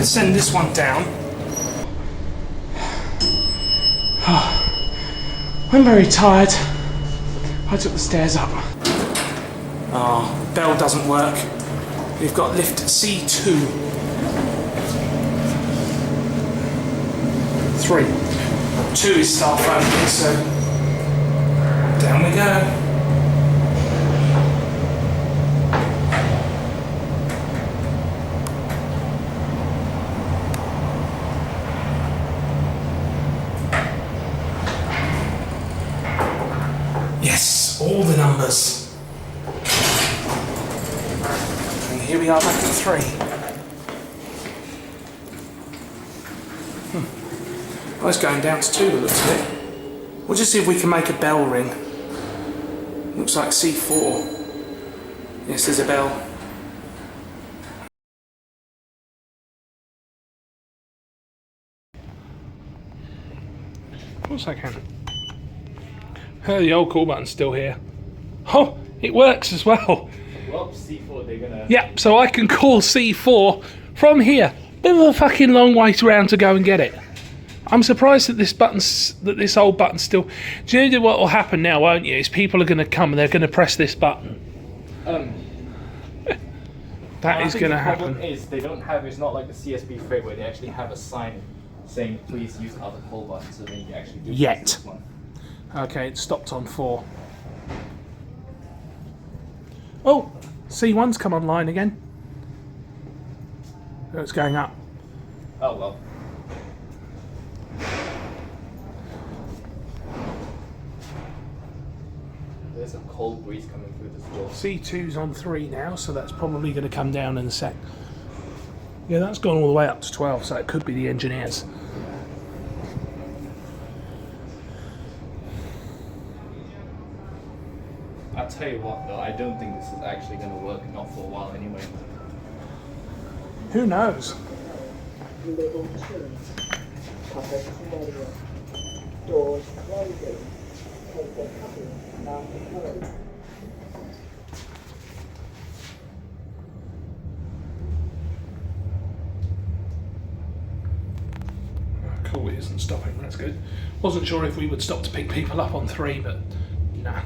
send this one down. I'm very tired. I took the stairs up. Ah, bell doesn't work. We've got lift C2. 3. 2 is staff only, so down we go. Yes, all the numbers. And here we are back at 3. Well, it's going down to 2, the looks of it. We'll just see if we can make a bell ring. Looks like C4. Yes, there's a bell. Of course I can. The old call button's still here. Oh, it works as well. Well, C4, they're gonna... Yeah, so I can call C4 from here. Bit of a fucking long way around to go and get it. I'm surprised that this old button's still... Do you know what will happen now, won't you? Is people are going to come and they're going to press this button. That is going to happen. The problem is they don't have... It's not like the CSB freight where they actually have a sign saying please use other call buttons, so then you actually do this one. Okay, it stopped on 4. Oh, C1's come online again. Oh, it's going up. Oh well. There's a cold breeze coming through this door. C2's on 3 now, so that's probably going to come down in a sec. Yeah, that's gone all the way up to 12, so it could be the engineers. I'll tell you what though, I don't think this is actually going to work, not for a while anyway. Who knows? Level 2. Public radio. Doors closing. Take a copy. After code. Cool, it isn't stopping, that's good. Wasn't sure if we would stop to pick people up on 3, but nah.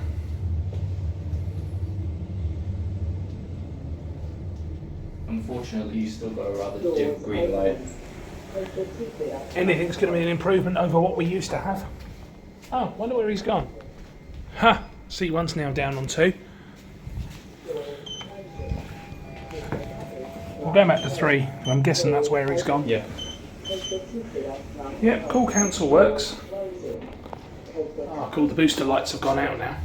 Unfortunately, you still got a rather dim green light. Anything's going to be an improvement over what we used to have. Oh, wonder where he's gone. Ha! C1's now down on 2. We'll go back to 3. I'm guessing that's where he's gone. Yeah. Yep, call cancel works. Oh, cool, the booster lights have gone out now.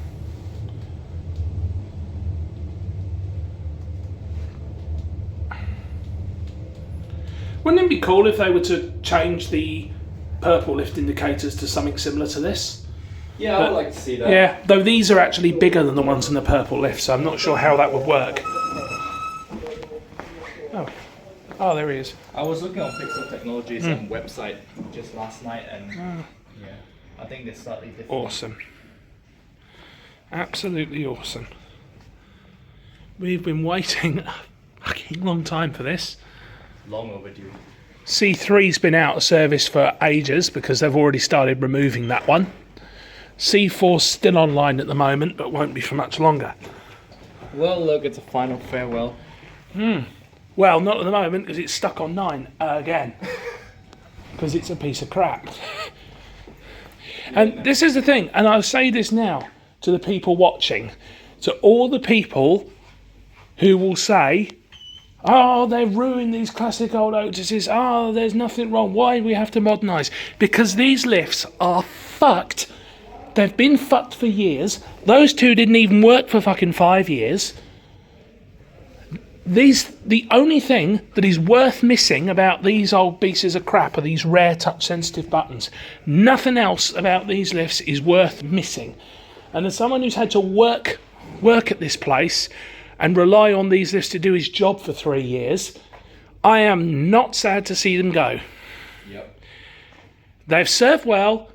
Wouldn't it be cool if they were to change the purple lift indicators to something similar to this? Yeah, I would like to see that. Yeah, though these are actually bigger than the ones in the purple lift, so I'm not sure how that would work. Oh, there he is. I was looking on Pixel Technologies website just last night, and yeah, I think they're slightly different. Awesome. Absolutely awesome. We've been waiting a fucking long time for this. Long overdue. C3's been out of service for ages because they've already started removing that one. C4's still online at the moment, but won't be for much longer. Well, look, it's a final farewell. Well, not at the moment because it's stuck on 9 again. Because it's a piece of crap. And this is the thing, and I'll say this now to the people watching, to all the people who will say, oh, they've ruined these classic old OTISes. Oh, there's nothing wrong. Why do we have to modernise? Because these lifts are fucked. They've been fucked for years. Those two didn't even work for fucking 5 years. The only thing that is worth missing about these old pieces of crap are these rare touch-sensitive buttons. Nothing else about these lifts is worth missing. And as someone who's had to work at this place and rely on these lifts to do his job for 3 years, I am not sad to see them go. Yep. They've served well,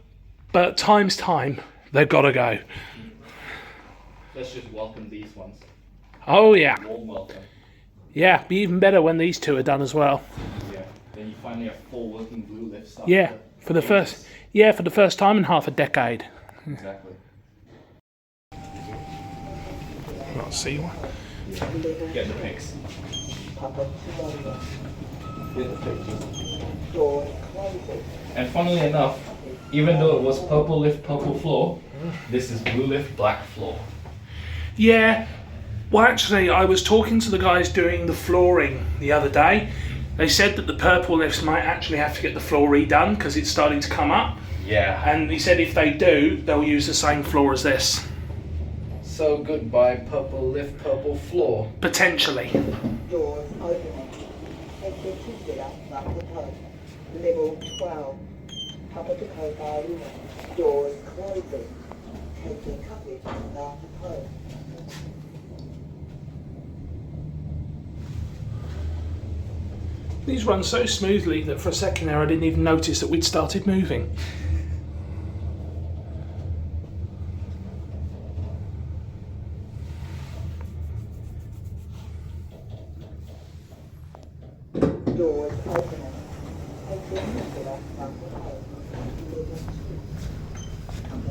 but at time's time, they've got to go. Let's just welcome these ones. Oh, yeah. Warm welcome. Yeah, be even better when these two are done as well. Yeah. Then you finally have 4 working blue lifts. Yeah, for the first time in half a decade. Exactly. Not see one. Get the pics. Papa Tomato. Get the pictures. Doors closing. And funnily enough, even though it was purple lift, purple floor, this is blue lift, black floor. Yeah. Well, actually, I was talking to the guys doing the flooring the other day. They said that the purple lifts might actually have to get the floor redone because it's starting to come up. Yeah. And he said if they do, they'll use the same floor as this. So goodbye purple lift, purple floor. Potentially. Doors opening. Exit Villa, Papa Level 12. Papa Barina. Doors closing. Taking copies, Papa. These run so smoothly that for a second there I didn't even notice that we'd started moving. Doors opening. Exit Villa, Papa Level 2. Papa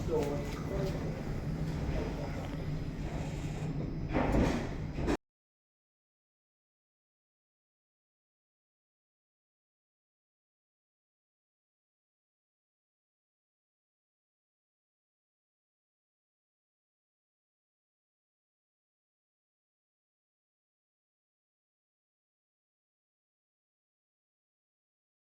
Doors closing.